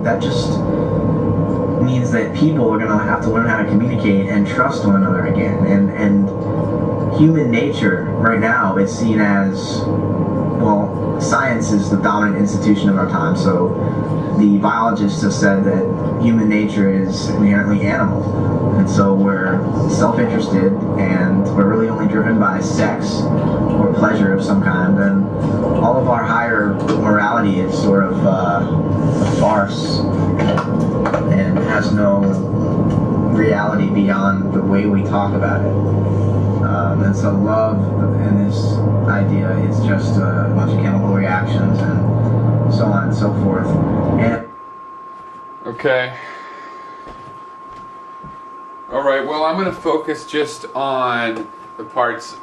that just means that people are going to have to learn how to communicate and trust one another again. And human nature right now is seen as, well, science is the dominant institution of our time. So the biologists have said that human nature is inherently animal. And so we're self-interested and we're really only driven by sex or pleasure of some kind. And all of our higher morality is sort of a farce and has no reality beyond the way we talk about it. And so love in this idea is just a bunch of chemical reactions and so on and so forth. And okay. Alright, well, I'm going to focus just on the parts.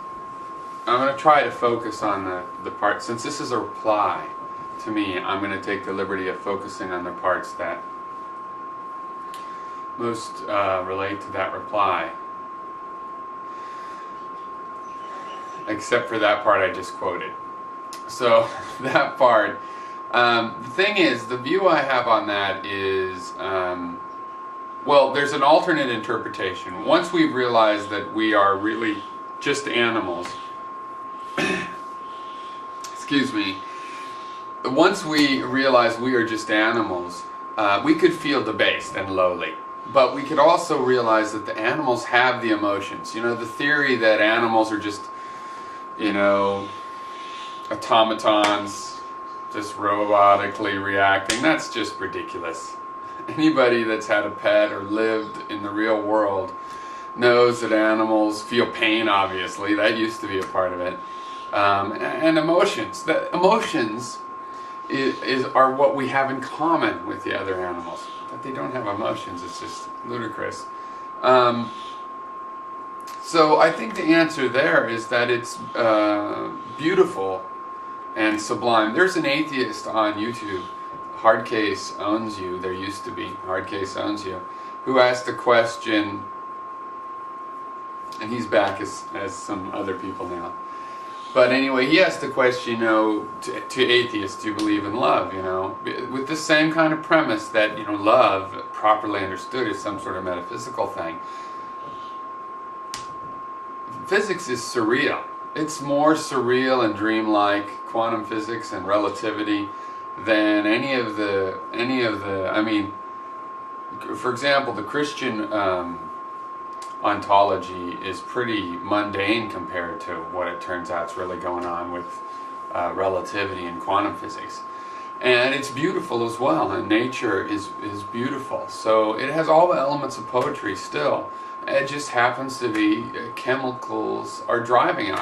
I'm going to try to focus on the parts. Since this is a reply to me, I'm going to take the liberty of focusing on the parts that most relate to that reply. Except for that part I just quoted. So, that part. The thing is, the view I have on that is, well, there's an alternate interpretation. Once we've realized that we are really just animals, excuse me, once we realize we are just animals, we could feel debased and lowly. But we could also realize that the animals have the emotions. You know, the theory that animals are just, you know, automatons just robotically reacting, that's just ridiculous. Anybody that's had a pet or lived in the real world knows that animals feel pain, obviously. That used to be a part of it. And emotions. The emotions are what we have in common with the other animals. That they don't have emotions, it's just ludicrous. So I think the answer there is that it's beautiful and sublime. There's an atheist on YouTube, Hardcase Owns You, there used to be, Hardcase Owns You, who asked the question, and he's back as some other people now. But anyway, he asked the question, you know, to atheists, do you believe in love, you know? With the same kind of premise that, you know, love, properly understood, is some sort of metaphysical thing. Physics is surreal. It's more surreal and dreamlike, quantum physics and relativity, than any of the, I mean, for example, the Christian ontology is pretty mundane compared to what it turns out is really going on with relativity and quantum physics. And it's beautiful as well, and nature is beautiful. So it has all the elements of poetry still. It just happens to be chemicals are driving it.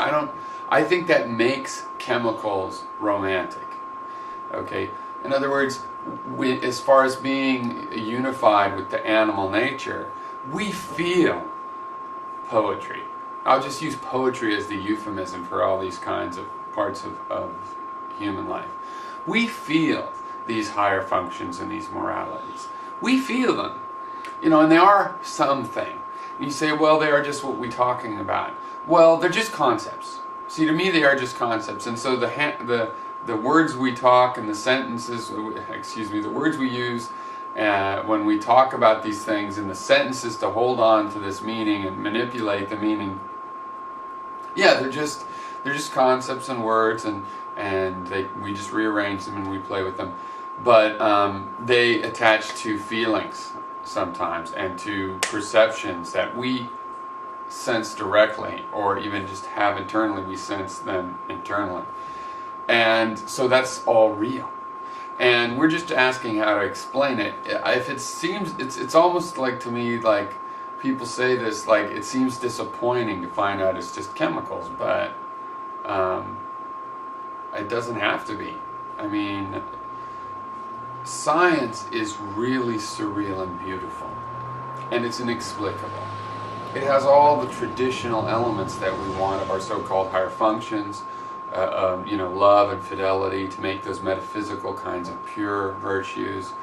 I think that makes chemicals romantic. Okay? In other words, as far as being unified with the animal nature, we feel poetry. I'll just use poetry as the euphemism for all these kinds of parts of human life. We feel these higher functions and these moralities. We feel them. You know, and they are something. You say, well, they are just what we're talking about. Well, they're just concepts. See, to me, they are just concepts. And so the words we talk and the sentences, excuse me, the words we use when we talk about these things and the sentences to hold on to this meaning and manipulate the meaning, yeah, they're just concepts and words, and we just rearrange them and we play with them. But they attach to feelings sometimes and to perceptions that we sense directly, or even just have internally. We sense them internally. And so that's all real. And we're just asking how to explain it. If it seems, it's almost like, to me, like people say this, like it seems disappointing to find out it's just chemicals, but it doesn't have to be. I mean, science is really surreal and beautiful, and it's inexplicable. It has all the traditional elements that we want of our so-called higher functions, you know, love and fidelity, to make those metaphysical kinds of pure virtues,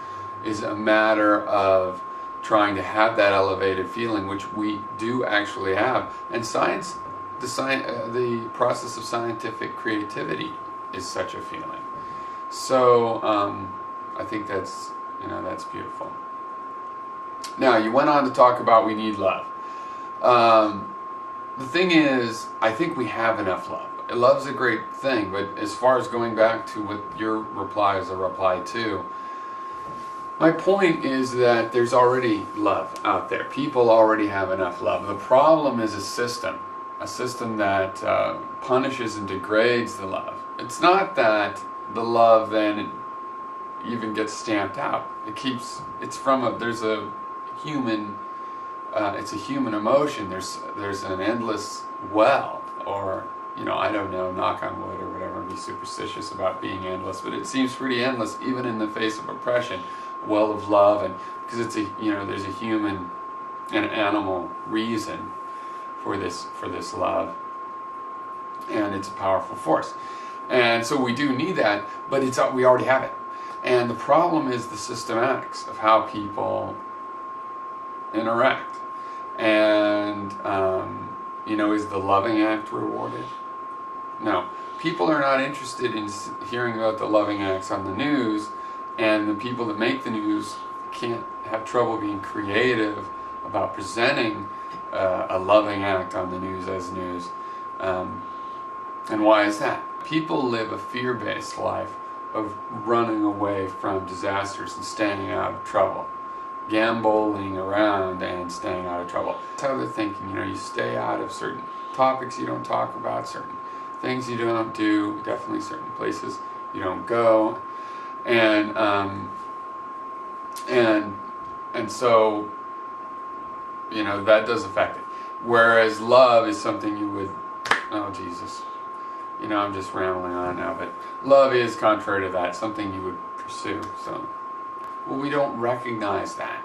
is a matter of trying to have that elevated feeling, which we do actually have. And science, the process of scientific creativity is such a feeling. So I think that's That's beautiful. Now, you went on to talk about we need love. The thing is, I think we have enough love. Love's a great thing, but as far as going back to what your reply is a reply to, my point is that there's already love out there. People already have enough love. The problem is a system that punishes and degrades the love. It's not that the love then even gets stamped out. There's a human, it's a human emotion. There's an endless well, or I don't know, knock on wood or whatever, be superstitious about being endless, but it seems pretty endless even in the face of oppression. Well of love, and because there's a human and animal reason for this love, and it's a powerful force, and so we do need that, but we already have it. And the problem is the systematics of how people interact. And is the loving act rewarded? No. People are not interested in hearing about the loving acts on the news, and the people that make the news can't have trouble being creative about presenting a loving act on the news as news. And why is that? People live a fear-based life of running away from disasters and staying out of trouble, gamboling around and staying out of trouble. That's how they're thinking. You stay out of certain topics you don't talk about, certain things you don't do, definitely certain places you don't go, and so that does affect it. Whereas love is something you would, oh Jesus, I'm just rambling on now, but love is contrary to that, something you would pursue. So, we don't recognize that.